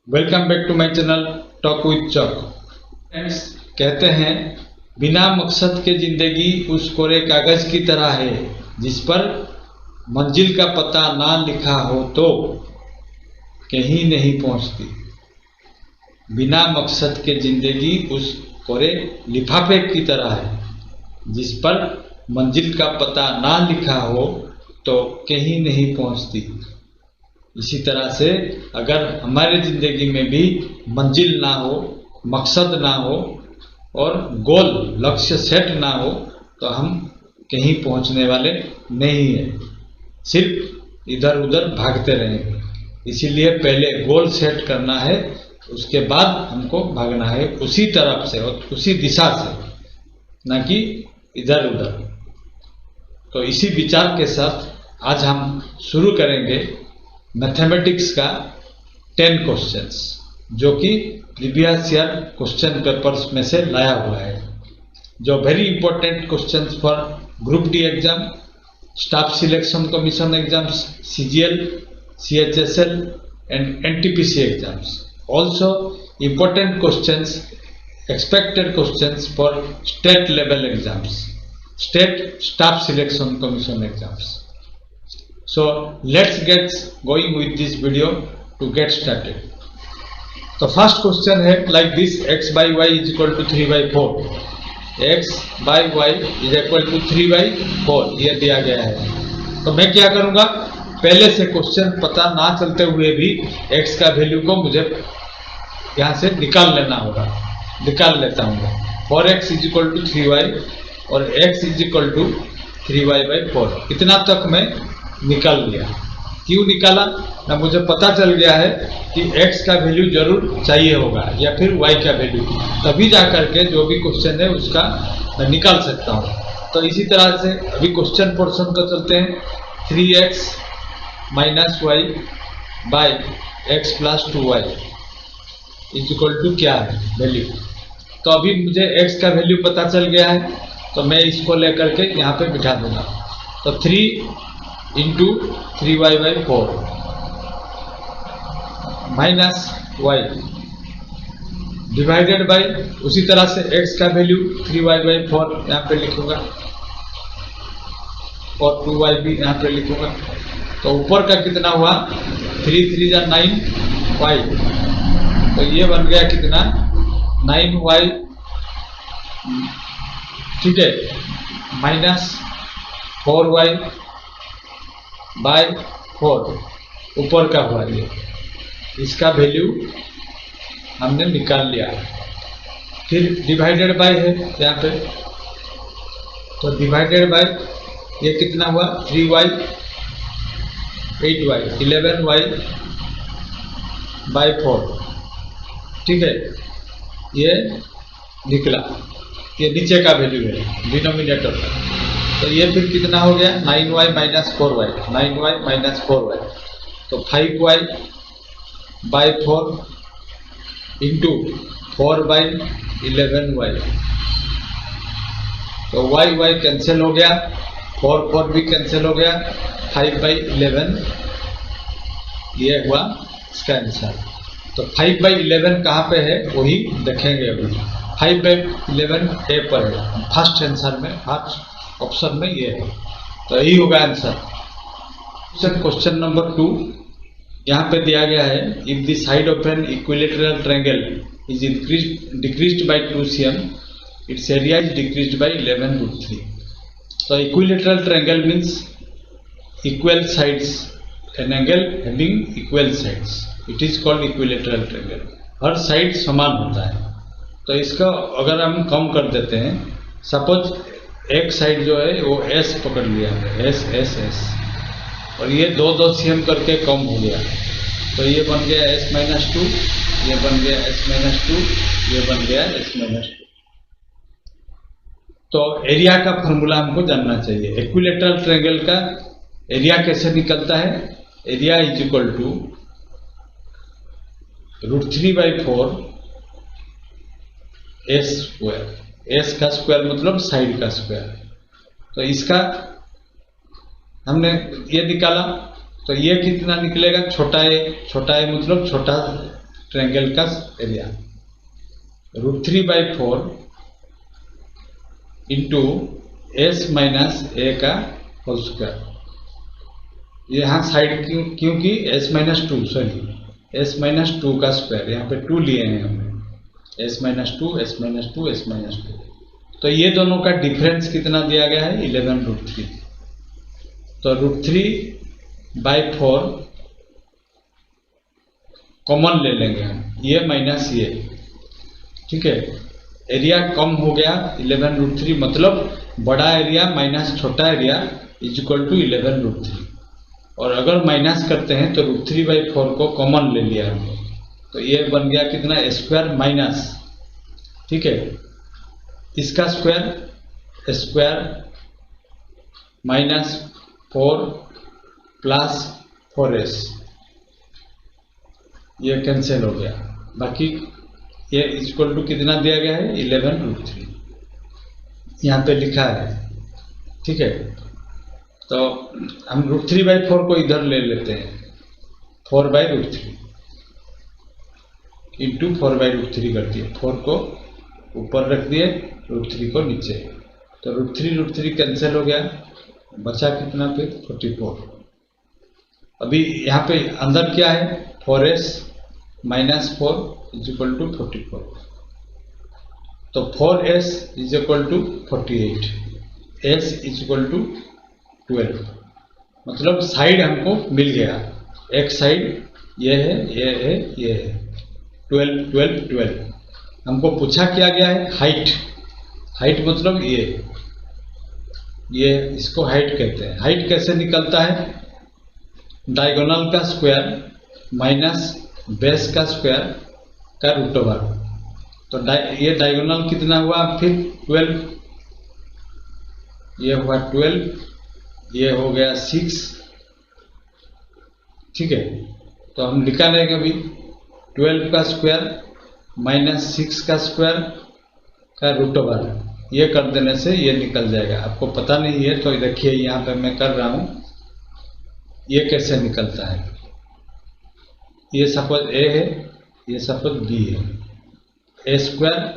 Welcome back to my channel talk with chalk. Friends, कहते हैं बिना मकसद के जिंदगी उस कोरे कागज की तरह है जिस पर मंजिल का पता ना लिखा हो तो कहीं नहीं पहुंचती। बिना मकसद के जिंदगी उस कोरे लिफाफे की तरह है जिस पर मंजिल का पता ना लिखा हो तो कहीं नहीं पहुंचती। इसी तरह से अगर हमारे जिंदगी में भी मंजिल ना हो, मकसद ना हो और गोल लक्ष्य सेट ना हो तो हम कहीं पहुंचने वाले नहीं हैं, सिर्फ इधर उधर भागते रहेंगे। इसीलिए पहले गोल सेट करना है, उसके बाद हमको भागना है उसी तरफ से और उसी दिशा से, ना कि इधर उधर। तो इसी विचार के साथ आज हम शुरू करेंगे मैथमेटिक्स का 10 क्वेश्चंस, जो कि प्रीवियस ईयर क्वेश्चन पेपर्स में से लाया हुआ है, जो very important questions for group D exam, staff selection commission exams, CGL, CHSL and NTPC exams. Also important questions, expected questions for state level exams, state staff selection commission exams. So let's get going with this video to get started. तो first question है like this, x by y is equal to 3/4, x by y is equal to 3/4 ये दिया गया है। तो मैं क्या करूंगा, पहले से क्वेश्चन पता ना चलते हुए भी x का वैल्यू को मुझे यहाँ से निकाल लेना होगा। निकाल लेता हूँ। 4x is equal to 3y और x is equal to 3y/4, इतना तक मैं निकाल लिया। क्यों निकाला ना, मुझे पता चल गया है कि x का वैल्यू जरूर चाहिए होगा या फिर y का वैल्यू, तभी जा करके जो भी क्वेश्चन है उसका मैं निकाल सकता हूँ। तो इसी तरह से अभी क्वेश्चन पोर्शन को चलते हैं। 3x - y by x + 2y is equal to क्या है वैल्यू। तो अभी मुझे x का वैल्यू पता चल गया है, तो मैं इसको लेकर के यहाँ पे बिठा दूंगा। तो 3 × 3y/4 minus y divided by, उसी तरह से x का वैल्यू 3y/4 यहाँ पे लिखूंगा और 2y भी यहाँ पे लिखूंगा। तो ऊपर का कितना हुआ, 3 × 3 = 9y, तो ये बन गया कितना 9y, ठीक है, माइनस 4y बाय 4 ऊपर का हुआ ये, इसका वैल्यू हमने निकाल लिया। फिर डिवाइडेड बाय है यहाँ पे, तो डिवाइडेड बाय ये कितना हुआ 3y 8y 11y/4, ठीक है, ये निकला। ये नीचे का वैल्यू है डिनोमिनेटर का। तो ये फिर कितना हो गया 9y - 4y, 9y - 4y, तो 5y/4 इंटू 4/11y, तो y कैंसिल हो गया, 4 भी कैंसिल हो गया, 5/11 ये हुआ इसका आंसर। तो 5/11 कहाँ पे है वही देखेंगे अभी। 5/11 ए पर है, फर्स्ट आंसर में, फर्स्ट ऑप्शन में ये है, तो यही होगा आंसर। क्वेश्चन नंबर 2 यहाँ पे दिया गया है, if the side of an equilateral triangle is decreased bye 2 cm, it's area is decreased bye 11√3। तो equilateral triangle means equal sides, an angle having equal sides, it is called equilateral triangle. Her side समान होता है। तो इसका अगर हम कम कर देते हैं, सपोज एक साइड जो है वो S पकड़ लिया है, S, और ये 2 cm करके कम हो गया, तो ये बन गया S-2, ये बन गया S-2, ये बन गया S-2। तो एरिया का फॉर्मूला हमको जानना चाहिए। इक्विलेटरल ट्रायंगल का एरिया कैसे निकलता है, area is equal to √3/4 S², S का स्क्वायर मतलब साइड का स्क्वायर। तो इसका हमने ये निकाला, तो ये कितना निकलेगा, छोटा ए मतलब छोटा ट्रायंगल का area √3/4 into s minus a का होल स्क्वायर। यहाँ साइड क्योंकि s-2 सॉरी s-2 का स्क्वायर, यहाँ पे 2 लिए हैं हमने, s-2 s-2 s-2। तो ये दोनों का डिफरेंस कितना दिया गया है 11√3। तो √3/4 कॉमन ले लेंगे हम, ये माइनस ये, ठीक है। एरिया कम हो गया 11√3, मतलब बड़ा एरिया माइनस छोटा एरिया इज इक्वल टू 11√3। और अगर माइनस करते हैं तो √3/4 को कॉमन ले लिया हमने, तो ये बन गया कितना स्क्वायर माइनस, ठीक है, इसका स्क्वायर माइनस 4 प्लस 4s, ये कैंसिल हो गया। बाकी ये इक्वल टू कितना दिया गया है 11√3, यहाँ पे लिखा है, ठीक है। तो हम √3/4 को इधर ले लेते हैं, 4/√3 इंटू 4/√3 कर दिए, 4 को ऊपर रख दिए, √3 को नीचे, तो √3 कैंसिल हो गया, बचा कितना फिर 44। अभी यहाँ पे अंदर क्या है 4s minus 4 is equal to 44, तो 4s is equal to 48, s is equal to 12, मतलब साइड हमको मिल गया। एक साइड ये है, ये है, ये है, 12 12 12। हमको पूछा क्या गया है हाइट, हाइट मतलब ये इसको हाइट कहते हैं। हाइट कैसे निकलता है, डायगोनल का स्क्वायर माइनस बेस का स्क्वायर का √, तो ये डायगोनल कितना हुआ फिर 12, ये हुआ 12, ये हो गया 6, ठीक है। तो हम निकालेंगे अभी 12 का स्क्वायर माइनस 6 का स्क्वायर का √, ये कर देने से ये निकल जाएगा। आपको पता नहीं है तो देखिए यहाँ पे मैं कर रहा हूँ, ये कैसे निकलता है। ये सपोज a है, ये सपोज b है, a²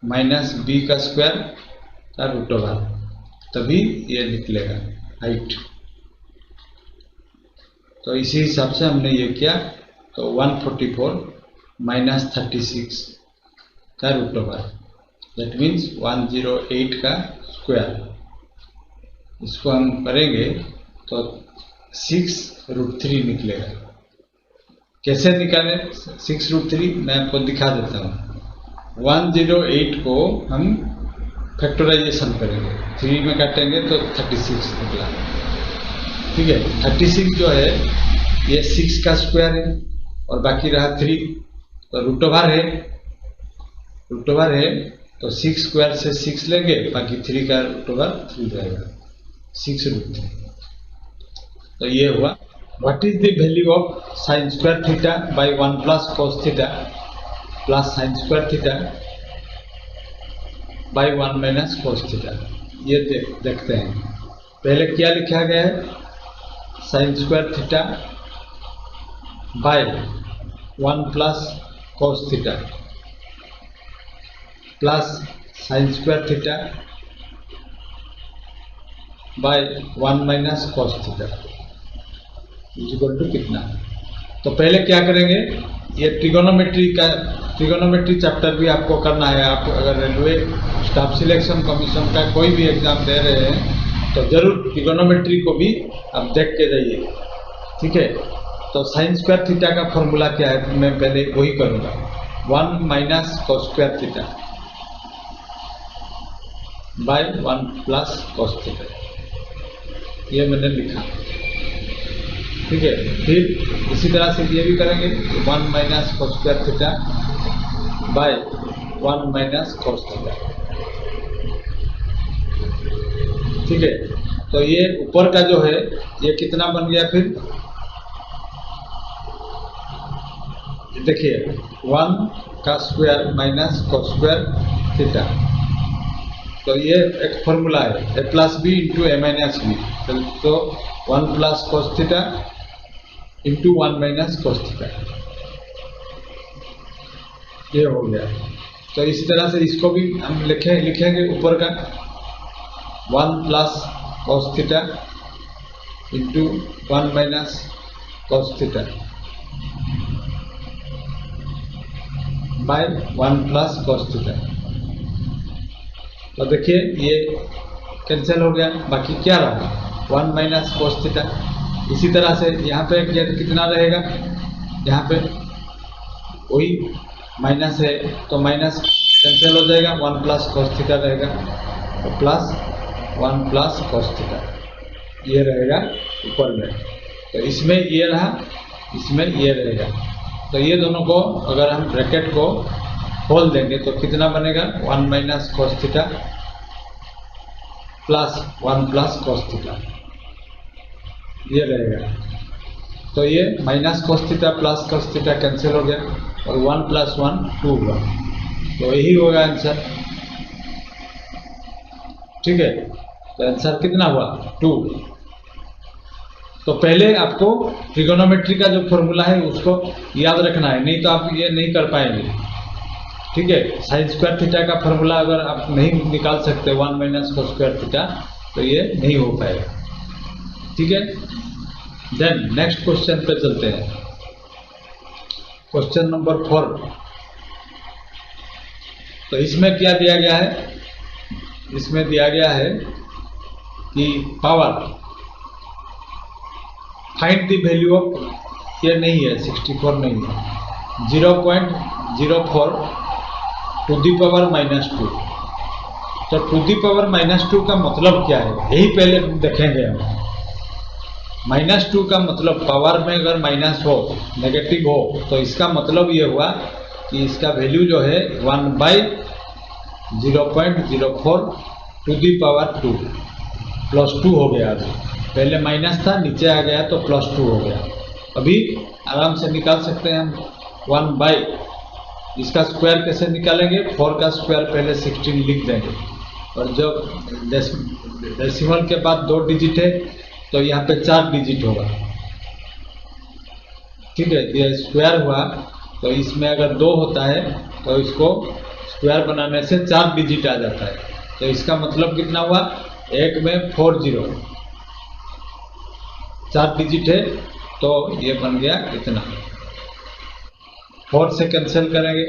माइनस b का स्क्वायर का √, तभी ये निकलेगा हाइट। तो इसी हिसाब से हमने ये किया, तो 144 माइनस 36 का √, दैट मीन्स 108 का स्क्वायर। इसको हम करेंगे तो 6√3 निकलेगा। कैसे निकालें 6√3, मैं आपको दिखा देता हूँ। 108 को हम फैक्टराइजेशन करेंगे, 3 में काटेंगे तो 36 निकला, ठीक है। 36 जो है ये 6 का स्क्वायर है और बाकी रहा 3, तो √है, तो 6 स्क्वायर से 6 लेंगे, बाकी 3 का √3 रहेगा, 6√3। तो ये हुआ what is the value of sin square theta by 1 plus cos theta plus sin square theta by 1 minus cos theta. ये देखते हैं, पहले क्या लिखा गया है, sin square theta by 1 plus cos theta plus sin square theta by 1 minus cos theta equal to कितना। तो पहले क्या करेंगे, ये ट्रिगोनोमेट्री चैप्टर भी आपको करना है। आप अगर रेलवे स्टाफ सिलेक्शन कमीशन का कोई भी एग्जाम दे रहे हैं तो जरूर ट्रिगोनोमेट्री को भी आप देख के जाइए, ठीक है। तो sin स्क्वायर थीटा का फॉर्मूला क्या है, मैं पहले वही करूँगा, 1 minus cos square theta by 1 plus cos theta, ये मैंने लिखा, ठीक है। फिर इसी तरह से ये भी करेंगे, 1 minus cos square theta by 1 minus cos theta, ठीक है। तो ये ऊपर का जो है ये कितना बन गया, फिर देखिए 1 का square minus cos square theta, तो ये एक फॉर्मूला है a plus B into a minus B, तो 1 plus cos theta into 1 minus cos theta, ये हो गया। तो इसी तरह से इसको भी हम लिखेंगे ऊपर का 1 plus cos theta into 1 minus cos theta by 1 plus cos theta. तो देखिए ये कैंसिल हो गया, बाकी क्या रहा 1 माइनस cos थीटा। इसी तरह से यहाँ पे कितना रहेगा, यहाँ पे वही माइनस है तो माइनस कैंसिल हो जाएगा, 1 प्लस cos थीटा रहेगा, तो प्लस 1 प्लस cos थीटा ये रहेगा ऊपर में। तो इसमें ये रहा, इसमें ये रहेगा। तो ये दोनों को अगर हम ब्रैकेट को खोल देंगे तो कितना बनेगा 1 minus cos theta plus 1 plus cos theta ये रहेगा। तो ये minus cos theta plus cos theta cancel हो गया और 1 प्लस 1 2 हुआ। तो यही होगा आंसर। ठीक है, तो आंसर कितना हुआ 2। तो पहले आपको ट्रिगोनोमेट्री का जो फॉर्मूला है उसको याद रखना है, नहीं तो आप ये नहीं कर पाएंगे। ठीक है, साइन स्क्वायर थीटा का फॉर्मूला अगर आप नहीं निकाल सकते 1 माइनस cos स्क्वायर थीटा तो ये नहीं हो पाएगा। ठीक है, देन नेक्स्ट क्वेश्चन पे चलते हैं। Question number 4। तो इसमें क्या दिया गया है, इसमें दिया गया है कि power find the value of, ये नहीं है 64 नहीं है, 0.04 टू दी पावर -2। तो टू दी पावर -2 का मतलब क्या है, यही पहले देखेंगे हम। -2 का मतलब पावर में अगर माइनस हो, नेगेटिव हो, तो इसका मतलब ये हुआ कि इसका वैल्यू जो है 1/0.04 टू दी पावर 2 +2 हो गया। अभी पहले माइनस था, नीचे आ गया तो +2 हो गया। अभी आराम से निकाल सकते हैं हम 1/, इसका स्क्वायर कैसे निकालेंगे, 4 का स्क्वायर पहले 16 लिख देंगे और जब डेसिमल के बाद 2 डिजिट है तो यहाँ पे 4 डिजिट होगा। ठीक है, ये स्क्वायर हुआ तो इसमें अगर 2 होता है तो इसको स्क्वायर बनाने से 4 डिजिट आ जाता है। तो इसका मतलब कितना हुआ, एक में 40, 4 डिजिट है तो ये बन गया इतना। 4 से कैंसिल करेंगे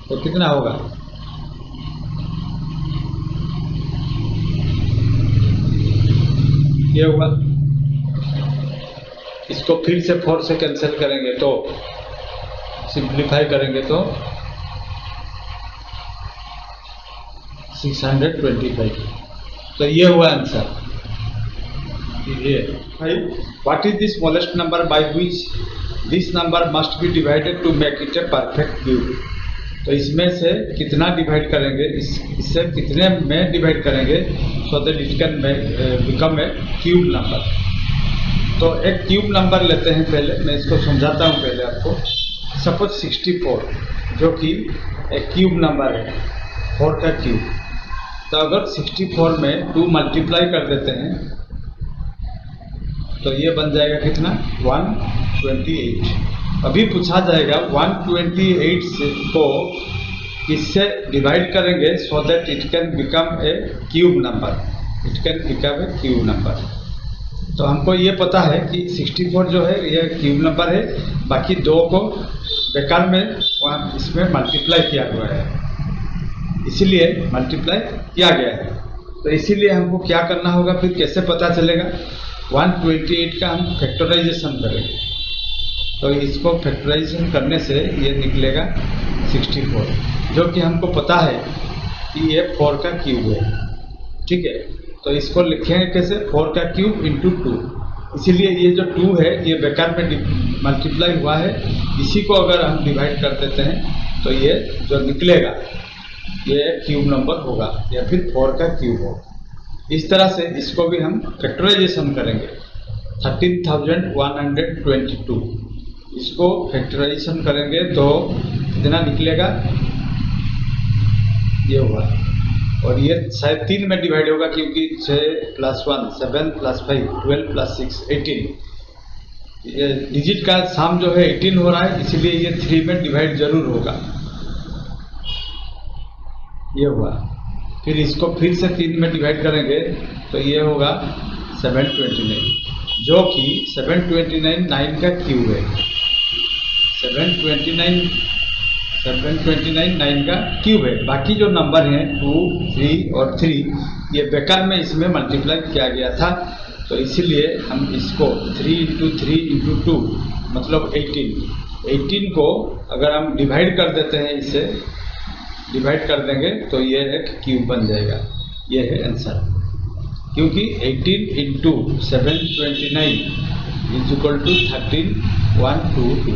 तो कितना होगा, ये हुआ। इसको फिर से 4 से कैंसिल करेंगे तो सिंप्लीफाई करेंगे तो 625। तो ये हुआ answer. What is the smallest number by which this number must be divided to make it a perfect cube? तो इसमें से कितना डिवाइड करेंगे, इससे कितने में डिवाइड करेंगे so that it can become a cube number। तो एक क्यूब नंबर लेते हैं, पहले मैं इसको समझाता हूँ पहले आपको। सपोज 64 जो कि एक क्यूब नंबर है, 4 का क्यूब। तो अगर 64 में 2 मल्टीप्लाई कर देते हैं तो ये बन जाएगा कितना 128। अभी पूछा जाएगा 128 से को किससे डिवाइड करेंगे so that it can become a cube number, it can become a cube number. तो हमको ये पता है कि 64 जो है ये क्यूब नंबर है, बाकी 2 को बेकार में इसमें मल्टीप्लाई किया हुआ है, इसीलिए मल्टीप्लाई किया गया है। तो इसीलिए हमको क्या करना होगा, फिर कैसे पता चलेगा, 128 का हम फैक्टराइजेशन करेंगे। तो इसको फैक्टराइजेशन करने से ये निकलेगा 64, जो कि हमको पता है कि ये 4 का क्यूब है। ठीक है, तो इसको लिखेंगे कैसे, 4 का क्यूब इंटू 2। इसीलिए ये जो 2 है ये बेकार में मल्टीप्लाई हुआ है, इसी को अगर हम डिवाइड कर देते हैं तो ये जो निकलेगा ये क्यूब नंबर होगा या फिर 4 का क्यूब होगा। इस तरह से इसको भी हम फैक्टराइजेशन करेंगे। 13,122 इसको फैक्टराइजेशन करेंगे तो कितना निकलेगा, ये होगा। और ये शायद 3 में डिवाइड होगा क्योंकि 6 + 1 7 + 5 12 + 6 18, ये डिजिट का सम जो है 18 हो रहा है, इसलिए ये 3 में डिवाइड जरूर होगा। ये हुआ। फिर इसको फिर से 3 में डिवाइड करेंगे तो ये होगा 729, जो कि 729 9 का क्यूब है। 729 9 का क्यूब है। बाकी जो नंबर हैं 2, 3 और 3 ये बेकार में इसमें मल्टीप्लाई किया गया था, तो इसीलिए हम इसको 3 × 3 × 2 मतलब 18 को अगर हम डिवाइड कर देते हैं, इसे डिवाइड कर देंगे तो ये एक क्यूब बन जाएगा। ये है आंसर, क्योंकि 18 × 729 = 13122,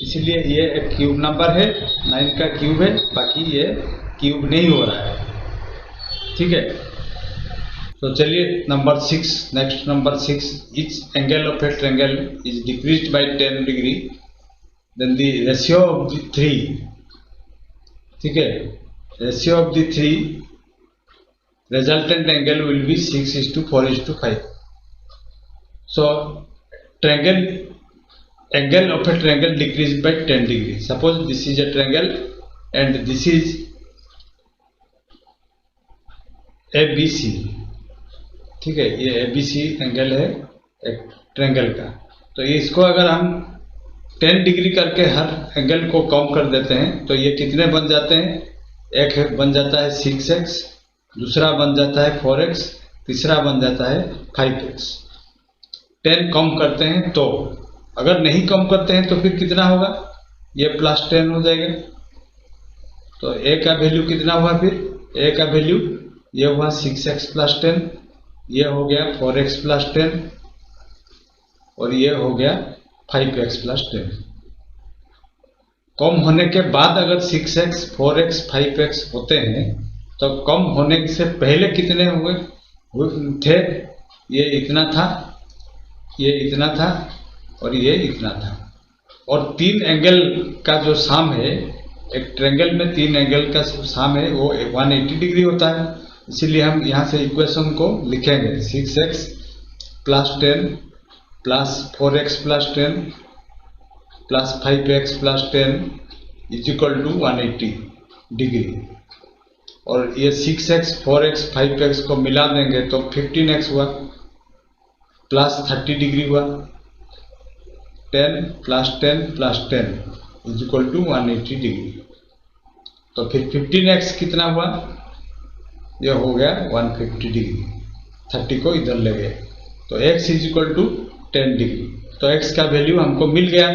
इसलिए ये एक क्यूब नंबर है, 9 का क्यूब है, बाकी ये क्यूब नहीं हो रहा है। ठीक है, तो चलिए number 6, next number 6, each angle of a triangle is decreased by 10 degree, then the ratio of the 3, ठीक है, ratio of the 3 resultant angle will be 6:4:5. So angle of a triangle decreased by 10 degree. Suppose this is a triangle and this is ABC, ठीक है, ये ABC angle है एक triangle का। तो इसको अगर हम 10 डिग्री करके हर एंगल को कम कर देते हैं तो ये कितने बन जाते हैं? एक बन जाता है 6x, दूसरा बन जाता है 4x, तीसरा बन जाता है 5x। 10 कम करते हैं तो, अगर नहीं कम करते हैं तो फिर कितना होगा? ये +10 हो जाएगा। तो a का वैल्यू कितना हुआ? फिर a का वैल्यू ये हुआ 6x + 10, ये हो गया 4x + 10 और ये हो गया 5x + 10। कम होने के बाद अगर 6x, 4x, 5x होते हैं तो कम होने से पहले कितने हुए थे? ये इतना था, ये इतना था और ये इतना था। और 3 एंगल का जो सम है, एक ट्रायंगल में 3 एंगल का सम है वो 180 डिग्री होता है। इसीलिए हम यहाँ से इक्वेशन को लिखेंगे 6x + 10 + 4x + 10 + 5x + 10 = 180 डिग्री। और ये 6x, 4x, 5x को मिला देंगे तो 15x हुआ, +30 डिग्री हुआ। 10 + 10 + 10 = 180 डिग्री। तो फिर 15x कितना हुआ? ये हो गया 150 डिग्री। 30 को इधर ले गए तो x = 10 डिग्री। तो x का वैल्यू हमको मिल गया।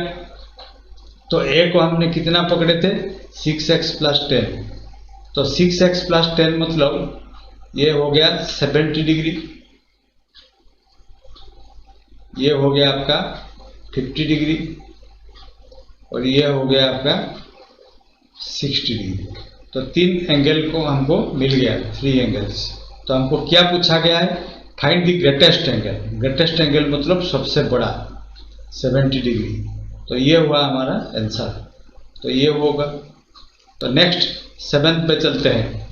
तो a को हमने कितना पकड़े थे? 6x + 10। तो 6x + 10 मतलब ये हो गया 70 डिग्री, ये हो गया आपका 50 डिग्री और ये हो गया आपका 60 डिग्री। तो 3 एंगल को हमको मिल गया, 3 एंगल्स। तो हमको क्या पूछा गया है? Find the greatest angle. Greatest angle मतलब सबसे बड़ा, 70 डिग्री। तो ये हुआ हमारा आंसर। तो ये होगा। तो नेक्स्ट 7th पे चलते हैं।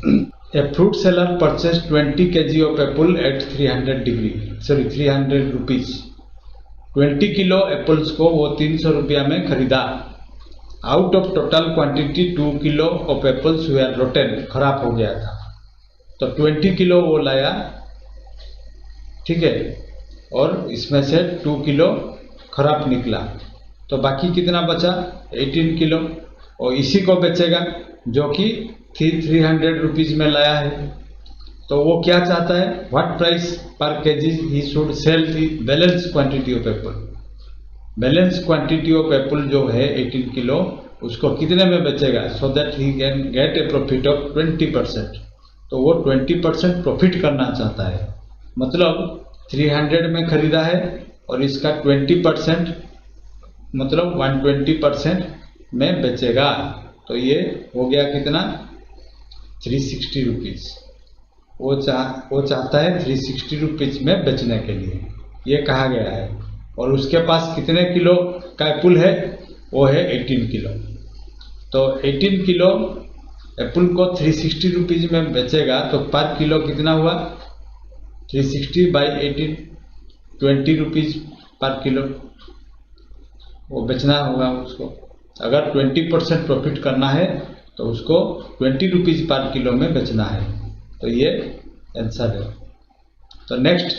A fruit seller purchase 20 kg of apple at 300 rupees. 20 kilo apples को वो 300 रुपया में खरीदा। Out of total quantity 2 kilo of apples were rotten, खराब हो गया था। तो 20 किलो वो लाया, ठीक है, और इसमें से 2 किलो खराब निकला। तो बाकी कितना बचा? 18 किलो। और इसी को बेचेगा जो कि 300 रुपीज में लाया है। तो वो क्या चाहता है? व्हाट प्राइस पर KG he should sell the balance quantity of Apple. Balance quantity of Apple जो है 18 किलो, उसको कितने में बेचेगा? So that he can get A profit of 20%। तो वो 20% प्रॉफिट करना चाहता है। मतलब 300 में खरीदा है और इसका 20% मतलब 120% में बेचेगा। तो ये हो गया कितना? 360 रुपीज। वो चाहता है 360 रुपीज में बेचने के लिए, ये कहा गया है। और उसके पास कितने किलो का एप्पल है? वो है 18 किलो। तो 18 किलो एप्पल को 360 रुपीज में बेचेगा तो पर किलो कितना हुआ? 360/18, 20 रुपीज पर किलो वो बेचना होगा उसको। अगर 20% प्रॉफिट करना है तो उसको 20 रुपीज़ पर किलो में बेचना है। तो ये आंसर है। तो नेक्स्ट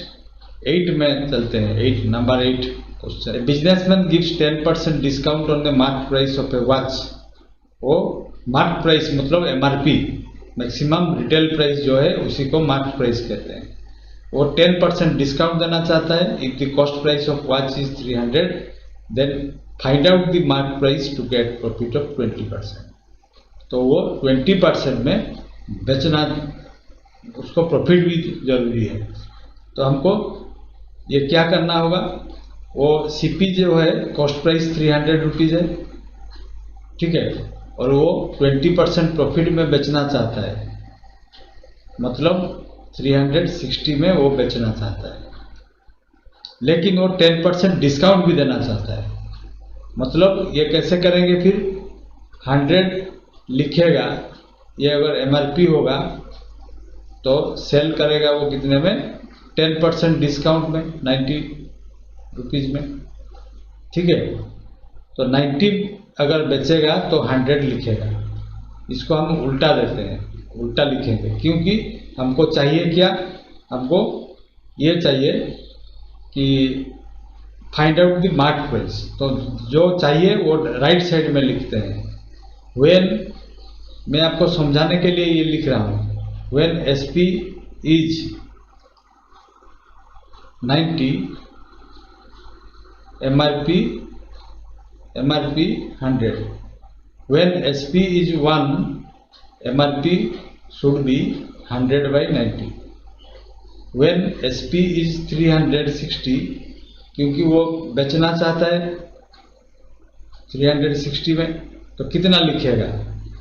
8 में चलते हैं। 8 number 8 question, businessman gives 10% discount on the mark price of A watch. वो मार्क प्राइस मतलब MRP, मैक्सिमम रिटेल प्राइस जो है उसी को मार्क प्राइस कहते हैं। वो 10% डिस्काउंट देना चाहता है। If the cost price of watch is 300, then find out the mark price to get profit of 20%। तो वो 20% में बेचना, उसको प्रॉफिट भी जरूरी है। तो हमको ये क्या करना होगा, वो CP जो है कॉस्ट प्राइस 300 रुपीज़ है, ठीक है, और वो 20% प्रॉफिट में बेचना चाहता है, मतलब 360 में वो बेचना चाहता है। लेकिन वो 10% डिस्काउंट भी देना चाहता है। मतलब ये कैसे करेंगे, फिर 100 लिखेगा, ये अगर MRP होगा तो सेल करेगा वो कितने में, 10% डिस्काउंट में 90 रुपीज़ में, ठीक है। तो 90 अगर बेचेगा तो 100 लिखेगा। इसको हम उल्टा देते हैं, उल्टा लिखेंगे, क्योंकि हमको चाहिए क्या, हमको ये चाहिए कि find out the mark price. तो जो चाहिए वो राइट साइड में लिखते हैं। व्हेन, मैं आपको समझाने के लिए ये लिख रहा हूँ, when SP is 90, MRP 100. When SP is 1, MRP should be 100 by 90. When SP is 360, क्योंकि वो बेचना चाहता है 360 में, तो कितना लिखेगा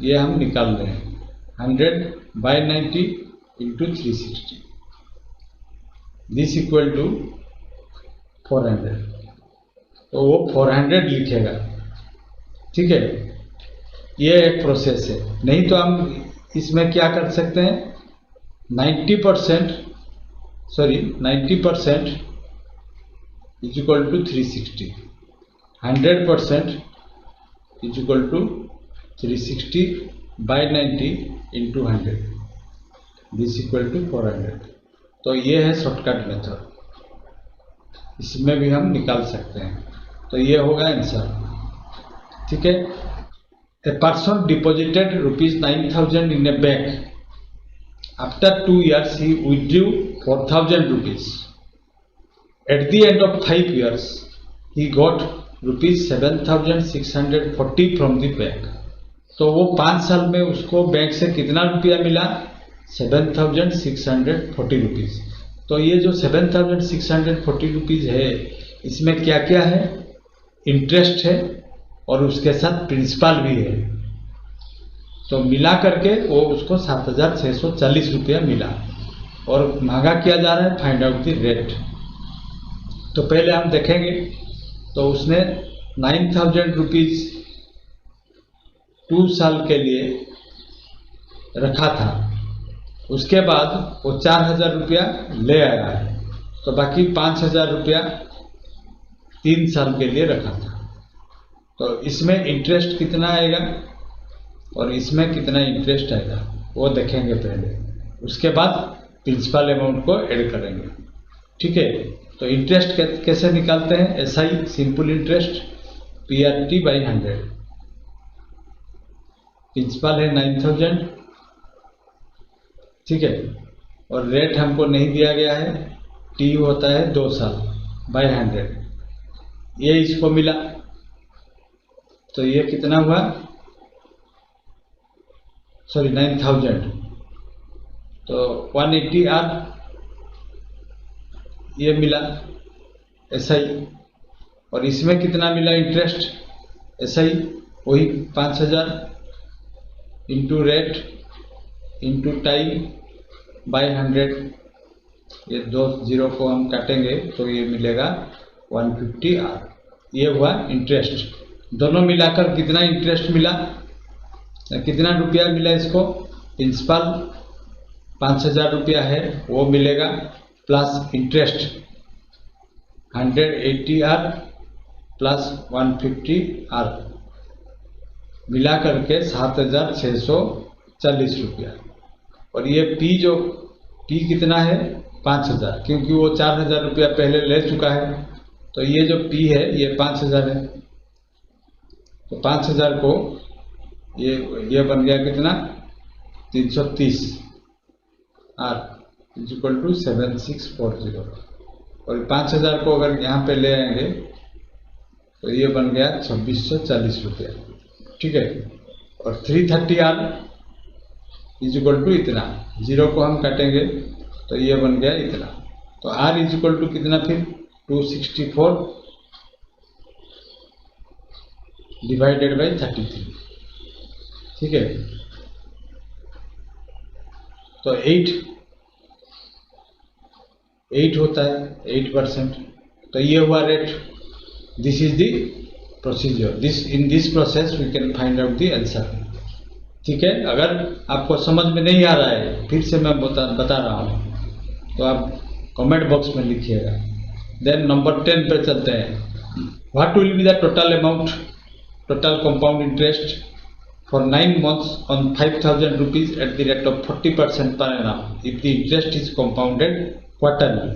ये हम निकाल रहे हैं। 100 by 90 into 360, this equal to 400। तो वो 400 लिखेगा, ठीक है। ये एक प्रोसेस है। नहीं तो हम इसमें क्या कर सकते हैं, 90% is equal to 360, 100% is equal to 360 by 90 into 100, this equal to 400। तो ये है शॉर्टकट मेथड, इसमें भी हम निकाल सकते हैं। तो ये होगा आंसर, ठीक है। A person deposited ₹9,000 in A bank. After 2 years he withdrew 4,000 rupees. At the end of 5 years he got ₹7,640 from the bank. तो वो 5 साल में उसको बैंक से कितना रुपया मिला, 7,640 रुपीज़। तो ये जो 7,640 रुपीज़ है, इसमें क्या क्या है, इंटरेस्ट है और उसके साथ प्रिंसिपल भी है। तो मिला करके वो उसको 7,640 रुपया मिला। और महंगा किया जा रहा है, फाइंड आउट द रेट। तो पहले हम देखेंगे, तो उसने 9,000 रुपीज़ 2 साल के लिए रखा था। उसके बाद वो 4,000 रुपया ले आया है, तो बाकी 5,000 रुपया 3 साल के लिए रखा था। तो इसमें इंटरेस्ट कितना आएगा और इसमें कितना इंटरेस्ट आएगा वो देखेंगे पहले, उसके बाद प्रिंसिपल अमाउंट को ऐड करेंगे, ठीक है। तो इंटरेस्ट कैसे निकालते हैं, SI simple interest PRT by 100। Principal है 9,000, ठीक है, और रेट हमको नहीं दिया गया है, T होता है 2 साल बाई 100। ये इसको मिला, तो ये कितना हुआ, 9,000, तो 180R ये मिला SI। और इसमें कितना मिला इंटरेस्ट, SI वही 5,000 into rate into time by 100। ये 2 जीरो को हम काटेंगे तो ये मिलेगा 150R। ये हुआ इंटरेस्ट। दोनों मिलाकर कितना इंटरेस्ट मिला, कितना रुपया मिला इसको, प्रिंसिपल 5,000 रुपया है वो मिलेगा, plus interest 180R plus 150R, मिला करके 7,640 रुपया। और ये पी कितना है 5,000, क्योंकि वो 4,000 रुपया पहले ले चुका है, तो ये जो पी है ये 5,000 है। तो 5,000 को ये बन गया कितना 330 आर इक्वल टू 7640। और 5,000 को अगर यहाँ पे ले आएंगे तो ये बन गया 2,640 रुपया, ठीक है। और 330 आर इक्वल टू इतना, 0 को हम काटेंगे तो ये बन गया इतना। तो आर इक्वल टू कितना फिर 264 डिवाइडेड बाई 33, ठीक है। तो 8 होता है 8%। तो ये हुआ rate. This is the procedure, in this process we can find out the answer, ठीक है। अगर आपको समझ में नहीं आ रहा है, फिर से मैं बता रहा हूँ, तो आप कमेंट बॉक्स में लिखिएगा। देन नंबर 10 पे चलते हैं। What will be the total amount, total compound interest for 9 months on 5,000 rupees at the rate of 40% per annum if the interest is compounded quarterly।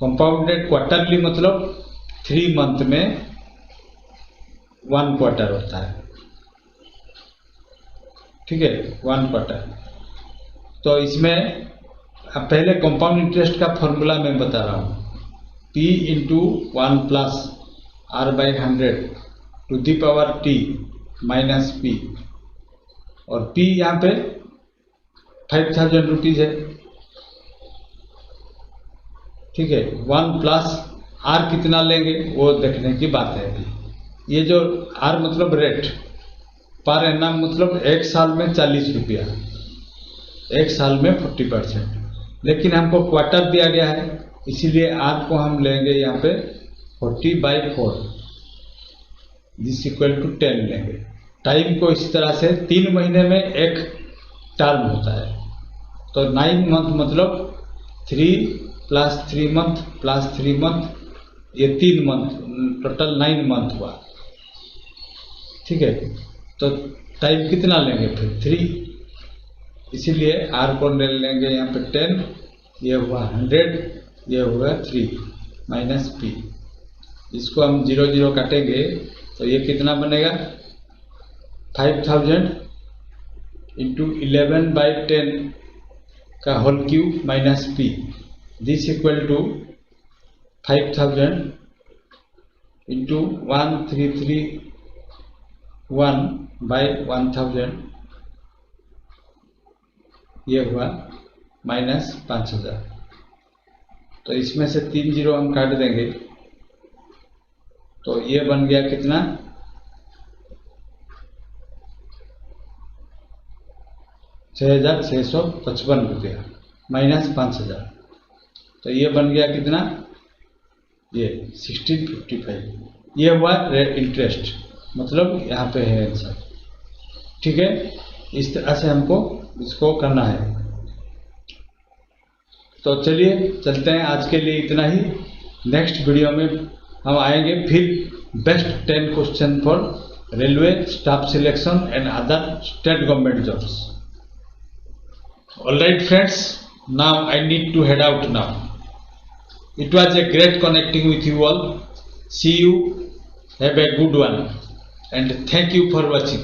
compounded quarterly मतलब 3 month में 1 quarter होता है, ठीक है, 1 quarter. तो इसमें अब पहले कंपाउंड इंटरेस्ट का फॉर्मूला मैं बता रहा हूँ, P into 1 plus R by 100 to the power T minus P। और P यहाँ पे 5,000 रुपीज है, ठीक है। 1 प्लस R कितना लेंगे वो देखने की बात है। ये जो R मतलब रेट, पर एनम मतलब 1 साल में 40 रुपया, 1 साल में 40%, लेकिन हमको क्वार्टर दिया गया है, इसीलिए R को हम लेंगे यहाँ पे 40/4, दिस इक्वल टू 10 लेंगे। टाइम को इस तरह से 3 महीने में एक टर्म होता है। तो 9 मंथ मतलब 3 प्लस 3 मंथ प्लस 3 मंथ, ये 3 मंथ, टोटल 9 मंथ हुआ, ठीक है। तो टाइम कितना लेंगे फिर 3, इसीलिए R को ले लेंगे यहाँ पे 10, ये हुआ 100, ये हुआ 3 माइनस P। इसको हम 0 0 काटेंगे तो ये कितना बनेगा 5,000 इंटू 11/10 का whole cube minus P, this equal to 5,000 into 1331/1000, ये हुआ माइनस 5,000। तो इसमें से 3 0 हम काट देंगे तो ये बन गया कितना 6,655 रुपया माइनस 5,000। तो ये बन गया कितना, ये 1655। ये हुआ इंटरेस्ट, मतलब यहाँ पे है आंसर, ठीक है। इस तरह से हमको इसको करना है। तो चलिए चलते हैं, आज के लिए इतना ही। नेक्स्ट वीडियो में हम आएंगे फिर best 10 question for railway staff selection and other state government jobs. All right friends, now I need to head out now. It was a great connecting with you all. See you, have a good one, and thank you for watching.